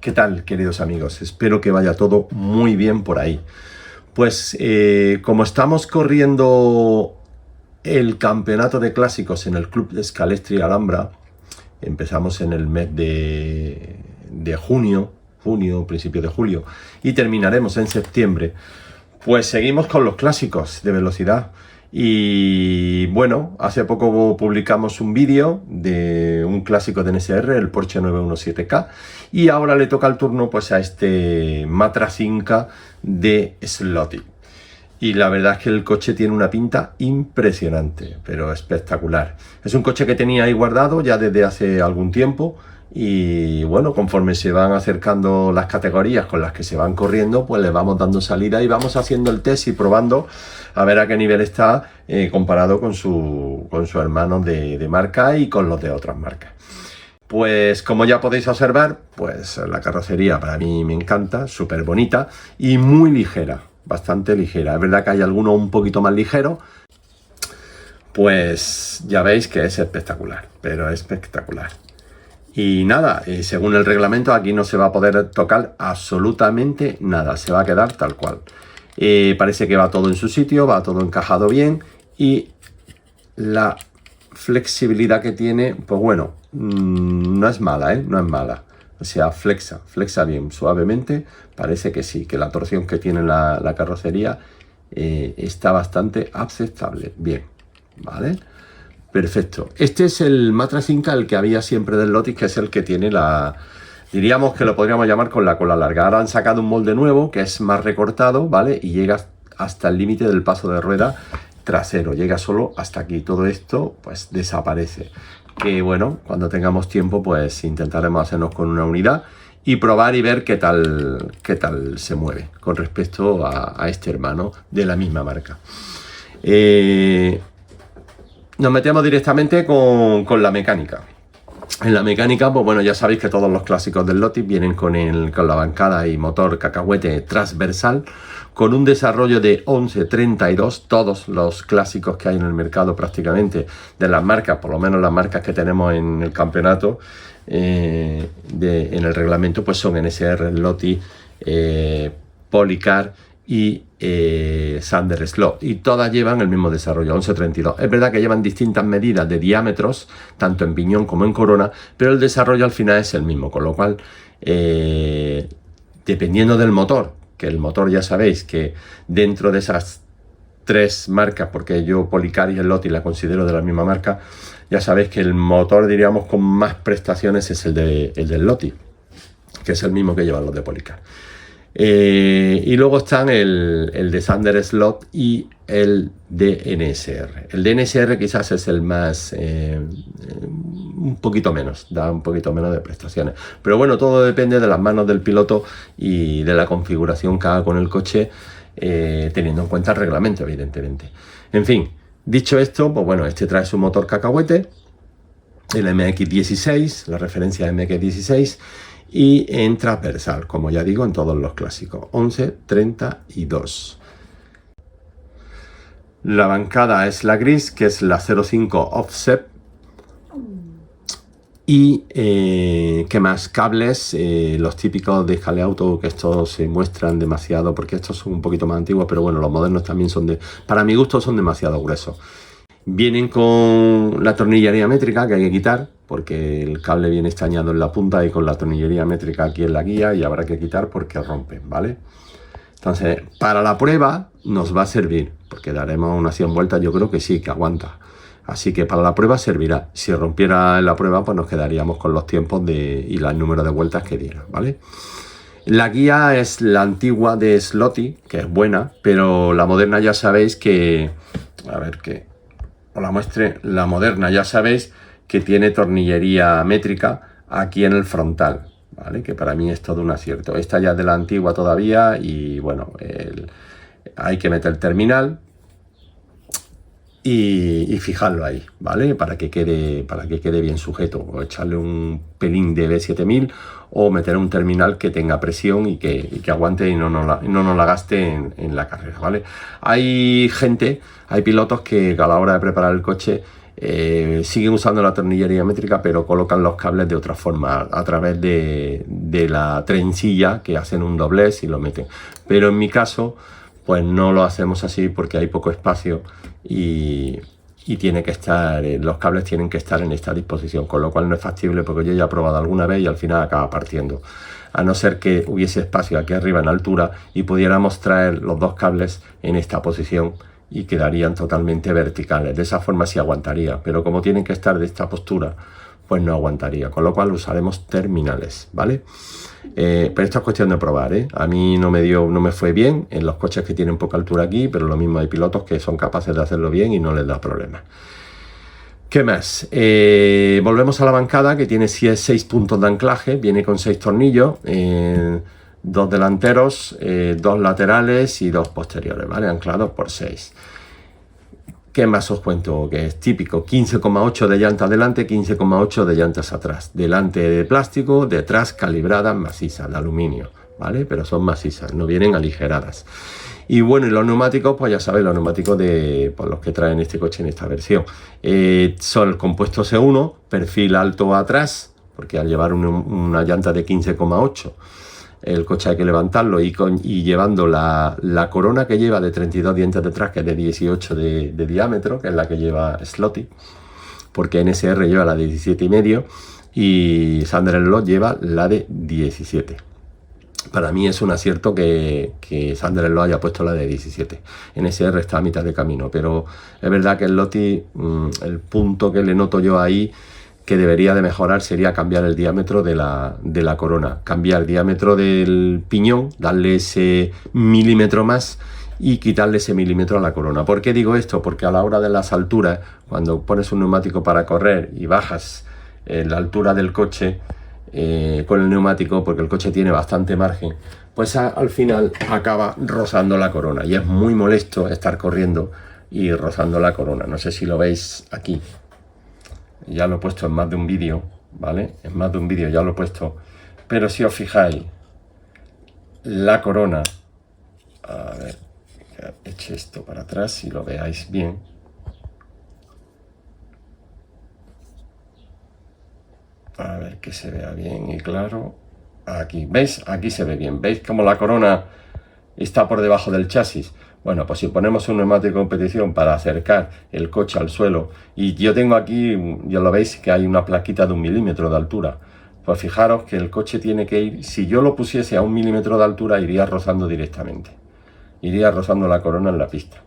¿Qué tal, queridos amigos? Espero que vaya todo muy bien por ahí. Pues como estamos corriendo el campeonato de clásicos en el Club de Scalestri Alhambra, empezamos en el mes de junio, principio de julio, y terminaremos en septiembre, pues seguimos con los clásicos de velocidad. Y bueno, hace poco publicamos un vídeo de un clásico de NSR, el Porsche 917K, y ahora le toca el turno pues a este Matra Cinca de Slotty. Y la verdad es que el coche tiene una pinta impresionante, pero espectacular. Es un coche que tenía ahí guardado ya desde hace algún tiempo. Y bueno, conforme se van acercando las categorías con las que se van corriendo, pues le vamos dando salida y vamos haciendo el test y probando a ver a qué nivel está comparado con su hermano de marca y con los de otras marcas. Pues como ya podéis observar, pues la carrocería para mí me encanta, súper bonita y muy ligera, bastante ligera. Es verdad que hay algunos un poquito más ligeros, pues ya veis que es espectacular, pero espectacular. Y nada, según el reglamento aquí no se va a poder tocar absolutamente nada, se va a quedar tal cual. Parece que va todo en su sitio, va todo encajado bien y la flexibilidad que tiene, pues bueno, no es mala, no es mala. O sea, flexa bien, suavemente, parece que sí, que la torsión que tiene la carrocería está bastante aceptable, bien, ¿vale? Perfecto. Este es el Matra Cinca, el que había siempre del Lotus, que es el que tiene diríamos que lo podríamos llamar con la cola larga. Ahora han sacado un molde nuevo que es más recortado, ¿vale? Y llega hasta el límite del paso de rueda trasero. Llega solo hasta aquí. Todo esto, pues, desaparece. Que bueno, cuando tengamos tiempo, pues intentaremos hacernos con una unidad y probar y ver qué tal se mueve con respecto a este hermano de la misma marca. Nos metemos directamente con la mecánica. En la mecánica, pues bueno, ya sabéis que todos los clásicos del Lotus vienen con la bancada y motor cacahuete transversal, con un desarrollo de 1132, todos los clásicos que hay en el mercado prácticamente de las marcas, por lo menos las marcas que tenemos en el campeonato, en el reglamento, pues son NSR, Lotus, Policar y Sander Slot, y todas llevan el mismo desarrollo, 1132. Es verdad que llevan distintas medidas de diámetros, tanto en piñón como en corona, pero el desarrollo al final es el mismo, con lo cual, dependiendo del motor, que el motor ya sabéis que dentro de esas tres marcas, porque yo Policar y el Lotus la considero de la misma marca, ya sabéis que el motor, diríamos, con más prestaciones es el del Lotus, que es el mismo que llevan los de Policar. Y luego están el de Sander Slot y el de NSR. El de NSR quizás es el más, un poquito menos, da un poquito menos de prestaciones. Pero bueno, todo depende de las manos del piloto y de la configuración que haga con el coche, teniendo en cuenta el reglamento, evidentemente. En fin, dicho esto, pues bueno, este trae su motor cacahuete, el MX16, la referencia MX16, y en transversal, como ya digo, en todos los clásicos, 1132. La bancada es la gris, que es la 05 offset. Y ¿qué más? Cables, los típicos de Scale Auto, que estos se muestran demasiado, porque estos son un poquito más antiguos, pero bueno, los modernos también para mi gusto son demasiado gruesos. Vienen con la tornillería métrica que hay que quitar, porque el cable viene estañado en la punta y con la tornillería métrica aquí en la guía, y habrá que quitar porque rompen, ¿vale? Entonces, para la prueba nos va a servir, porque daremos unas 100 vueltas, yo creo que sí, que aguanta. Así que para la prueba servirá. Si rompiera en la prueba, pues nos quedaríamos con los tiempos y el número de vueltas que diera, ¿vale? La guía es la antigua de Slotty, que es buena, pero la moderna ya sabéis que... A ver que os la muestre. La moderna ya sabéis que tiene tornillería métrica aquí en el frontal, ¿vale? Que para mí es todo un acierto. Esta ya es de la antigua todavía y bueno, hay que meter el terminal y fijarlo ahí, ¿vale? Para que quede bien sujeto, o echarle un pelín de B7000 o meter un terminal que tenga presión y que aguante y no nos la gaste en la carrera, ¿vale? Hay pilotos que a la hora de preparar el coche siguen usando la tornillería métrica, pero colocan los cables de otra forma, a través de la trencilla, que hacen un doblez y lo meten. Pero en mi caso, pues no lo hacemos así porque hay poco espacio y tiene que estar, los cables tienen que estar en esta disposición, con lo cual no es factible, porque yo ya he probado alguna vez y al final acaba partiendo. A no ser que hubiese espacio aquí arriba en altura y pudiéramos traer los dos cables en esta posición y quedarían totalmente verticales. De esa forma sí aguantaría, pero como tienen que estar de esta postura, pues no aguantaría, con lo cual usaremos terminales, ¿vale? Pero esto es cuestión de probar, ¿eh? A mí no me fue bien en los coches que tienen poca altura aquí, pero lo mismo hay pilotos que son capaces de hacerlo bien y no les da problema. ¿Qué más? Volvemos a la bancada, que tiene 6 puntos de anclaje, viene con 6 tornillos, 2 delanteros, 2 laterales y 2 posteriores, ¿vale? Anclados por 6. ¿Qué más os cuento? Que es típico, 15,8 de llantas delante, 15,8 de llantas atrás. Delante de plástico, detrás calibradas macizas, de aluminio, ¿vale? Pero son macizas, no vienen aligeradas. Y bueno, y los neumáticos, pues ya sabéis, los neumáticos de los que traen este coche en esta versión. Son el compuesto C1, perfil alto atrás, porque al llevar una llanta de 15,8, el coche hay que levantarlo y llevando la corona que lleva de 32 dientes detrás, que es de 18 de diámetro, que es la que lleva Slotty, porque NSR lleva la de 17,5 y Sunderland lleva la de 17. Para mí es un acierto que Sunderland haya puesto la de 17. NSR está a mitad de camino, pero es verdad que el Slotty, el punto que le noto yo ahí que debería de mejorar sería cambiar el diámetro de la corona, cambiar el diámetro del piñón, darle ese milímetro más y quitarle ese milímetro a la corona. ¿Por qué digo esto? Porque a la hora de las alturas, cuando pones un neumático para correr y bajas la altura del coche con el neumático, porque el coche tiene bastante margen, pues al final acaba rozando la corona y es muy molesto estar corriendo y rozando la corona. No sé si lo veis aquí. Ya lo he puesto en más de un vídeo, ¿vale? En más de un vídeo ya lo he puesto. Pero si os fijáis, la corona... A ver, eche esto para atrás y lo veáis bien. A ver que se vea bien y claro. Aquí, ¿veis? Aquí se ve bien. ¿Veis cómo la corona está por debajo del chasis? Bueno, pues si ponemos un neumático de competición para acercar el coche al suelo, y yo tengo aquí, ya lo veis, que hay una plaquita de 1 milímetro de altura, pues fijaros que el coche tiene que ir, si yo lo pusiese a 1 milímetro de altura, iría rozando directamente, iría rozando la corona en la pista.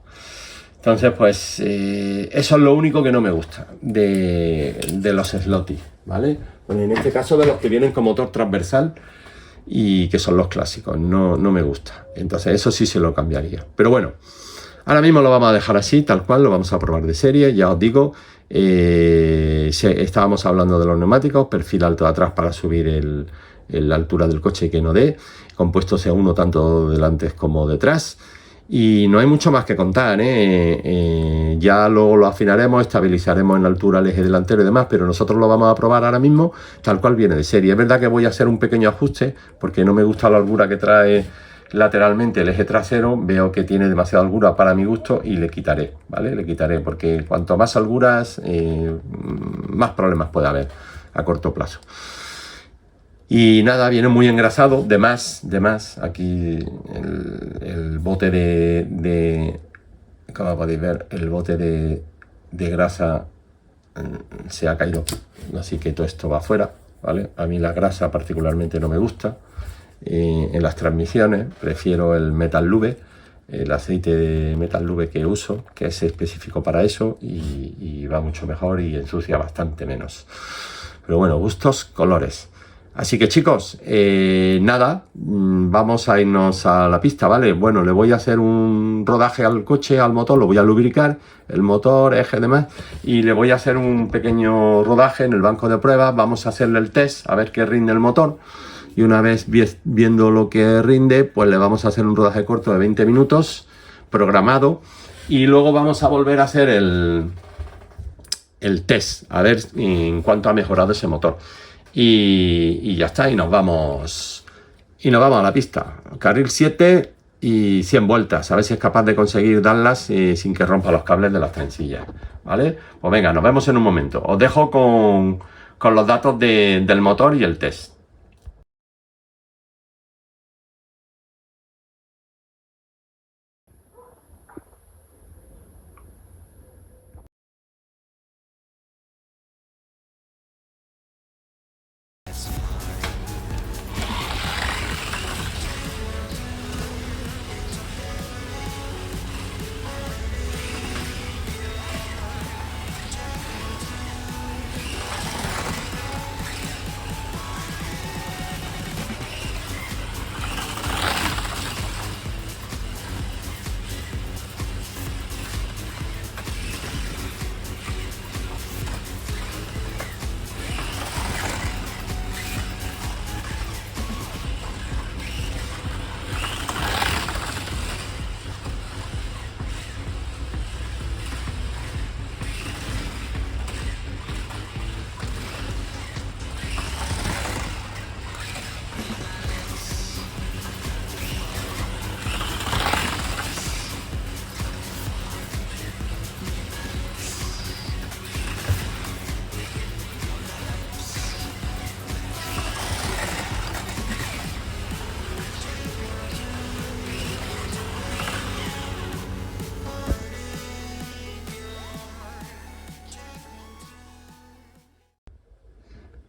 Entonces, pues eso es lo único que no me gusta de los Slotty, ¿vale? Bueno, en este caso de los que vienen con motor transversal, y que son los clásicos, no me gusta. Entonces eso sí se lo cambiaría. Pero bueno, ahora mismo lo vamos a dejar así, tal cual, lo vamos a probar de serie. Ya os digo, estábamos hablando de los neumáticos, perfil alto de atrás para subir la altura del coche y que no dé, compuesto C1 tanto delante como detrás. Y no hay mucho más que contar, ya luego lo afinaremos, estabilizaremos en altura el eje delantero y demás, pero nosotros lo vamos a probar ahora mismo tal cual viene de serie. Es verdad que voy a hacer un pequeño ajuste porque no me gusta la holgura que trae lateralmente el eje trasero, veo que tiene demasiada holgura para mi gusto y le quitaré, ¿vale? Le quitaré porque cuanto más holguras, más problemas puede haber a corto plazo. Y nada, viene muy engrasado, de más, aquí el bote como podéis ver, el bote de grasa se ha caído, así que todo esto va afuera, ¿vale? A mí la grasa particularmente no me gusta, en las transmisiones prefiero el Metal Lube, el aceite de Metal Lube que uso, que es específico para eso y va mucho mejor y ensucia bastante menos. Pero bueno, gustos, colores. Así que chicos, nada, vamos a irnos a la pista, ¿vale? Bueno, le voy a hacer un rodaje al coche, al motor, lo voy a lubricar, el motor, eje, demás, y le voy a hacer un pequeño rodaje en el banco de pruebas, vamos a hacerle el test, a ver qué rinde el motor, y una vez viendo lo que rinde, pues le vamos a hacer un rodaje corto de 20 minutos, programado, y luego vamos a volver a hacer el test, a ver en cuánto ha mejorado ese motor. Y ya está, y nos vamos a la pista. Carril 7 y 100 vueltas, a ver si es capaz de conseguir darlas sin que rompa los cables de las trencillas, ¿vale? Pues venga, nos vemos en un momento. Os dejo con los datos del motor y el test.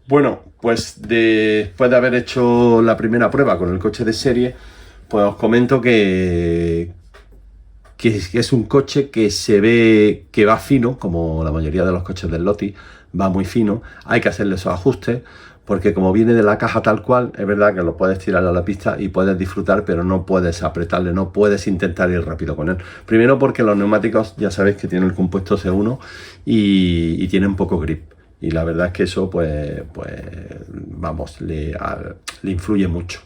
Bueno, pues después de haber hecho la primera prueba con el coche de serie, pues os comento que es un coche que se ve que va fino, como la mayoría de los coches del Lotus, va muy fino. Hay que hacerle esos ajustes, porque como viene de la caja tal cual, es verdad que lo puedes tirar a la pista y puedes disfrutar, pero no puedes apretarle, no puedes intentar ir rápido con él. Primero porque los neumáticos, ya sabéis que tienen el compuesto C1 y tienen poco grip. Y la verdad es que eso, pues vamos, le influye mucho.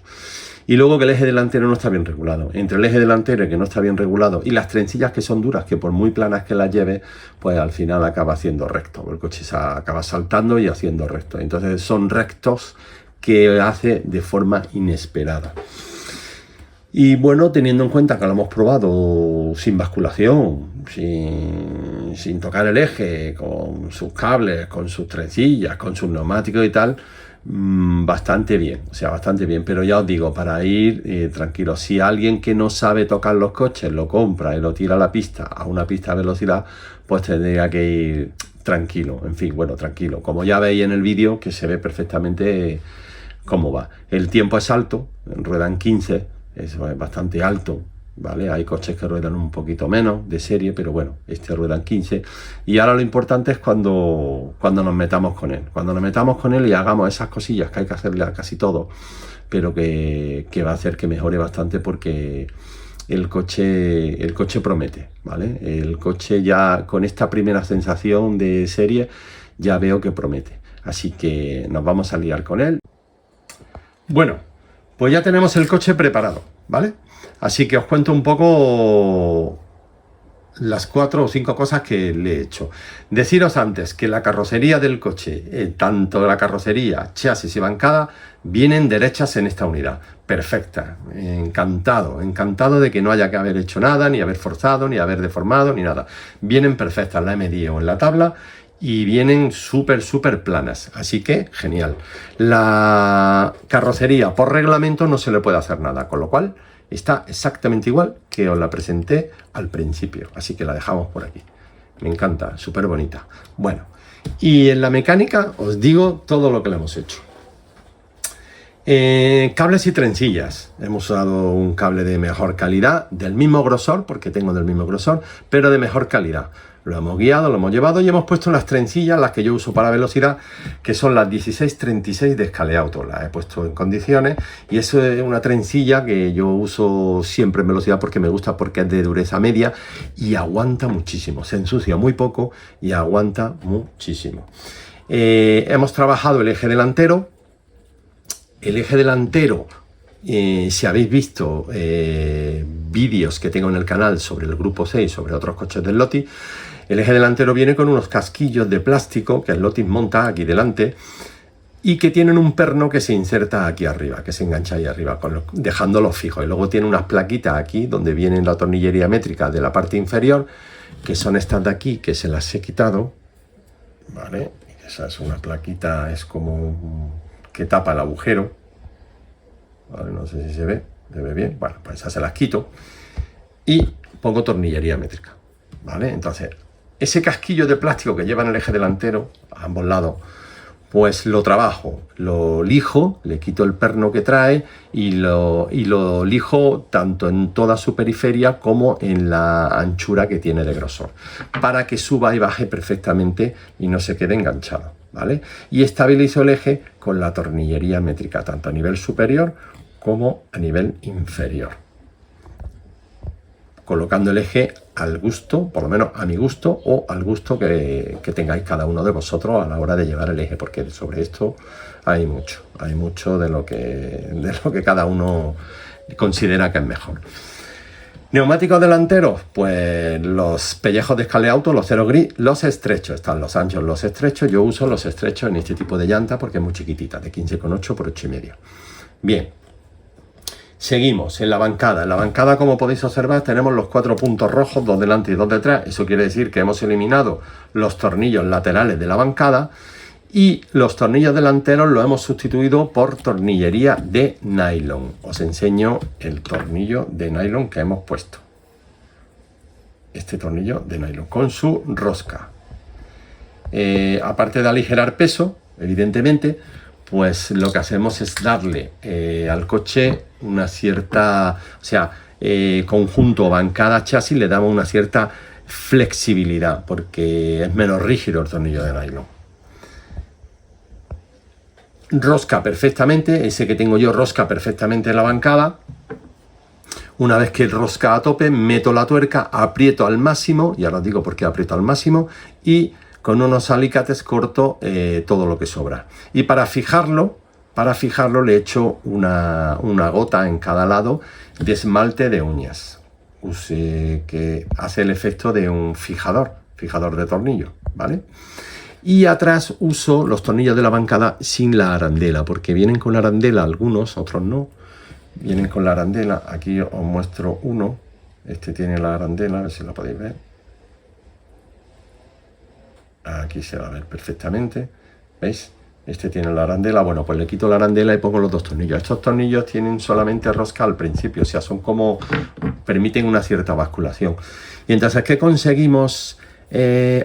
Y luego que el eje delantero no está bien regulado. Entre el eje delantero que no está bien regulado y las trencillas que son duras, que por muy planas que las lleve, pues al final acaba haciendo recto. El coche acaba saltando y haciendo recto. Entonces son rectos que hace de forma inesperada. Y bueno, teniendo en cuenta que lo hemos probado sin basculación, sin tocar el eje, con sus cables, con sus trencillas, con sus neumáticos y tal, bastante bien, o sea, bastante bien. Pero ya os digo, para ir tranquilo, si alguien que no sabe tocar los coches lo compra y lo tira a la pista, a una pista de velocidad, pues tendría que ir tranquilo, en fin, bueno, tranquilo. Como ya veis en el vídeo, que se ve perfectamente cómo va. El tiempo es alto, ruedan 15, eso es bastante alto, ¿vale? Hay coches que ruedan un poquito menos de serie, pero bueno, este ruedan 15. Y ahora lo importante es cuando nos metamos con él. Cuando nos metamos con él y hagamos esas cosillas que hay que hacerle a casi todo, pero que va a hacer que mejore bastante, porque el coche promete, ¿vale? El coche ya con esta primera sensación de serie ya veo que promete. Así que nos vamos a liar con él. Bueno, pues ya tenemos el coche preparado, ¿vale? Así que os cuento un poco las 4 o 5 cosas que le he hecho. Deciros antes que la carrocería del coche, tanto la carrocería, chasis y bancada, vienen derechas en esta unidad. Perfecta. Encantado de que no haya que haber hecho nada, ni haber forzado, ni haber deformado, ni nada. Vienen perfectas, la he medido en la tabla y vienen súper planas, así que genial. La carrocería por reglamento no se le puede hacer nada, con lo cual está exactamente igual que os la presenté al principio, así que la dejamos por aquí. Me encanta, súper bonita. Bueno, y en la mecánica os digo todo lo que le hemos hecho. Cables y trencillas. Hemos usado un cable de mejor calidad, del mismo grosor, porque tengo del mismo grosor, pero de mejor calidad. Lo hemos guiado, lo hemos llevado y hemos puesto las trencillas, las que yo uso para velocidad, que son las 1636 de Scaleauto. Las he puesto en condiciones y eso es una trencilla que yo uso siempre en velocidad porque me gusta, porque es de dureza media y aguanta muchísimo. Se ensucia muy poco y aguanta muchísimo. Hemos trabajado el eje delantero. El eje delantero, si habéis visto vídeos que tengo en el canal sobre el Grupo 6, sobre otros coches del Lotus, el eje delantero viene con unos casquillos de plástico que el Lotus monta aquí delante, y que tienen un perno que se inserta aquí arriba, que se engancha ahí arriba, dejándolo fijo. Y luego tiene unas plaquitas aquí donde viene la tornillería métrica de la parte inferior, que son estas de aquí, que se las he quitado, ¿vale? Esa es una plaquita, es como que tapa el agujero, ¿vale? No sé si se ve bien. Bueno, pues esas se las quito y pongo tornillería métrica, ¿vale? Entonces, ese casquillo de plástico que lleva en el eje delantero, a ambos lados, pues lo trabajo, lo lijo, le quito el perno que trae y lo lijo tanto en toda su periferia como en la anchura que tiene de grosor, para que suba y baje perfectamente y no se quede enganchado, ¿vale? Y estabilizo el eje con la tornillería métrica, tanto a nivel superior como a nivel inferior, colocando el eje al gusto, por lo menos a mi gusto, o al gusto que tengáis cada uno de vosotros a la hora de llevar el eje, porque sobre esto hay mucho de lo que cada uno considera que es mejor. Neumáticos delanteros, pues los pellejos de Scaleauto, los Zero Grip, los estrechos, están los anchos, los estrechos. Yo uso los estrechos en este tipo de llanta porque es muy chiquitita, de 15,8 por 8,5. Bien. Seguimos en la bancada. En la bancada, como podéis observar, tenemos los 4 puntos rojos, 2 delante y 2 detrás. Eso quiere decir que hemos eliminado los tornillos laterales de la bancada y los tornillos delanteros los hemos sustituido por tornillería de nylon. Os enseño el tornillo de nylon que hemos puesto. Este tornillo de nylon con su rosca. Aparte de aligerar peso, evidentemente, pues lo que hacemos es darle al coche una cierta, conjunto bancada chasis, le damos una cierta flexibilidad porque es menos rígido el tornillo de nylon. Rosca perfectamente, ese que tengo yo rosca perfectamente en la bancada. Una vez que rosca a tope, meto la tuerca, aprieto al máximo, y ahora os digo por qué aprieto al máximo, y con unos alicates corto todo lo que sobra. Y para fijarlo le echo una gota en cada lado de esmalte de uñas, que hace el efecto de un fijador de tornillo, ¿vale? Y atrás uso los tornillos de la bancada sin la arandela, porque vienen con arandela algunos, otros no. Vienen con la arandela, aquí os muestro uno, este tiene la arandela, a ver si lo podéis ver. Aquí se va a ver perfectamente, ¿veis? Este tiene la arandela, bueno, pues le quito la arandela y pongo los 2 tornillos. Estos tornillos tienen solamente rosca al principio, o sea, son como, permiten una cierta basculación. Y entonces, ¿qué conseguimos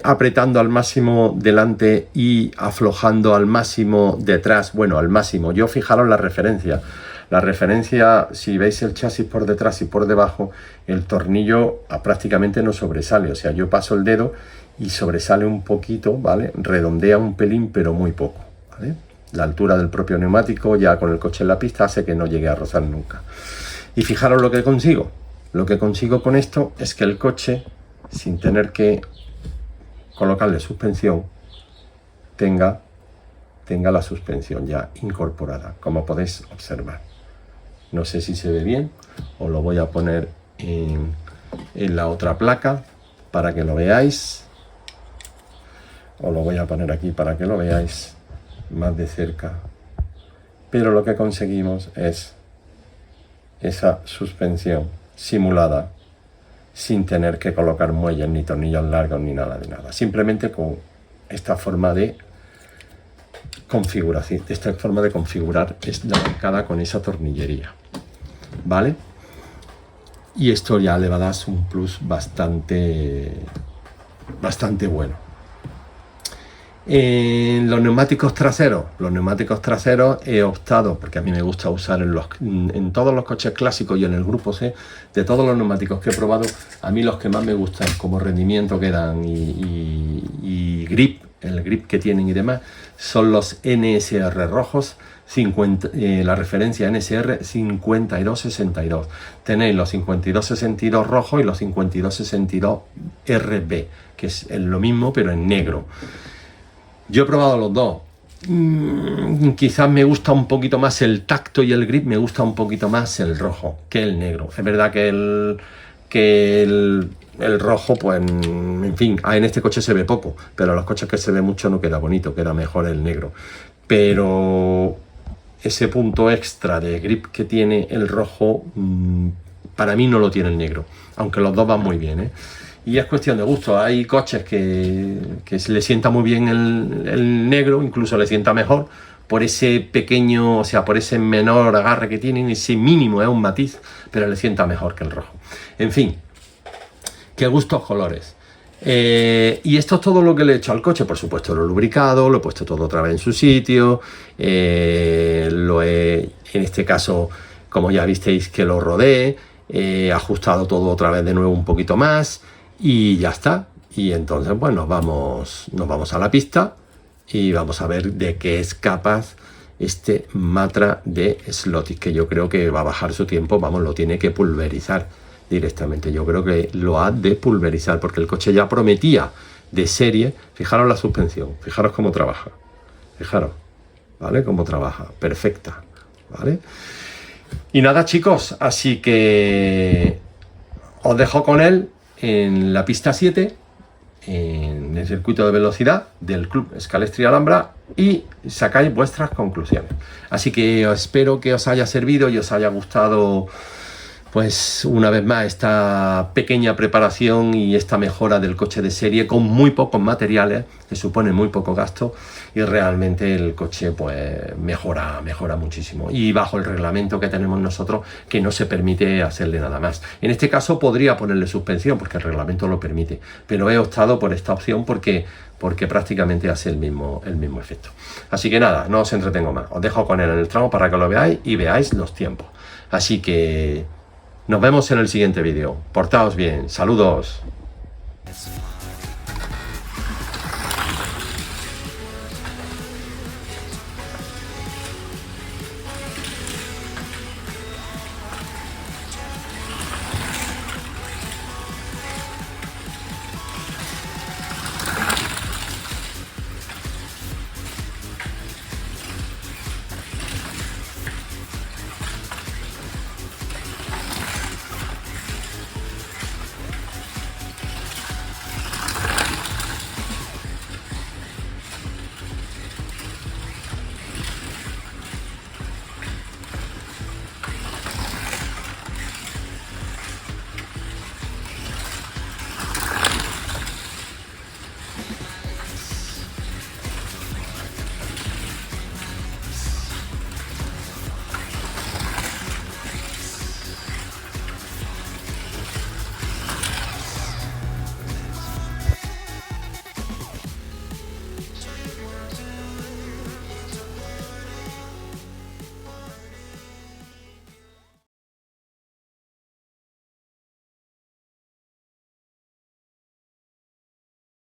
apretando al máximo delante y aflojando al máximo detrás? Bueno, al máximo, yo fijaros la referencia. La referencia, si veis el chasis por detrás y por debajo, el tornillo prácticamente no sobresale, o sea, yo paso el dedo y sobresale un poquito, ¿vale? Redondea un pelín, pero muy poco, ¿vale? La altura del propio neumático, ya con el coche en la pista, hace que no llegue a rozar nunca. Y fijaros lo que consigo. Lo que consigo con esto es que el coche, sin tener que colocarle suspensión, tenga la suspensión ya incorporada, como podéis observar. No sé si se ve bien, os lo voy a poner en la otra placa para que lo veáis. Os lo voy a poner aquí para que lo veáis más de cerca. Pero lo que conseguimos es esa suspensión simulada sin tener que colocar muelles ni tornillos largos ni nada de nada. Simplemente con esta forma de configuración, esta forma de configurar es la bancada con esa tornillería, ¿vale? Y esto ya le va a dar un plus bastante bueno. En los neumáticos traseros he optado, porque a mí me gusta usar en todos los coches clásicos y en el grupo C, de todos los neumáticos que he probado, a mí los que más me gustan como rendimiento que dan y grip, el grip que tienen y demás, son los NSR rojos, la referencia NSR 5262. Tenéis los 5262 rojos y los 5262 RB, que es lo mismo pero en negro. Yo he probado los dos. Quizás me gusta un poquito más el tacto y el grip, me gusta un poquito más el rojo que el negro. Es verdad que el rojo, pues, en fin, en este coche se ve poco, pero en los coches que se ve mucho no queda bonito, queda mejor el negro. Pero ese punto extra de grip que tiene el rojo, para mí no lo tiene el negro, aunque los dos van muy bien, ¿eh? Y es cuestión de gusto. Hay coches que se le sienta muy bien el negro, incluso le sienta mejor, por ese pequeño, o sea, por ese menor agarre que tienen, ese mínimo, es un matiz, pero le sienta mejor que el rojo. En fin, qué gustos colores. Y esto es todo lo que le he hecho al coche. Por supuesto lo he lubricado, lo he puesto todo otra vez en su sitio, lo he, en este caso, como ya visteis que lo rodé, he ajustado todo otra vez de nuevo un poquito más y ya está. Y entonces pues nos vamos a la pista y vamos a ver de qué es capaz este Matra de Slotix, que yo creo que va a bajar su tiempo, vamos, lo tiene que pulverizar directamente. Yo creo que lo ha de pulverizar porque el coche ya prometía de serie. Fijaros la suspensión, fijaros cómo trabaja, fijaros, ¿vale? Cómo trabaja, perfecta, ¿vale? Y nada, chicos, así que os dejo con él en la pista 7, en el circuito de velocidad del Club Scalestri Alhambra, y sacáis vuestras conclusiones. Así que espero que os haya servido y os haya gustado, pues una vez más, esta pequeña preparación y esta mejora del coche de serie con muy pocos materiales, que supone muy poco gasto, y realmente el coche pues mejora muchísimo, y bajo el reglamento que tenemos nosotros, que no se permite hacerle nada más. En este caso podría ponerle suspensión porque el reglamento lo permite, pero he optado por esta opción porque prácticamente hace el mismo efecto. Así que nada, no os entretengo más, os dejo con él en el tramo para que lo veáis y veáis los tiempos. Así que nos vemos en el siguiente vídeo. Portaos bien. Saludos.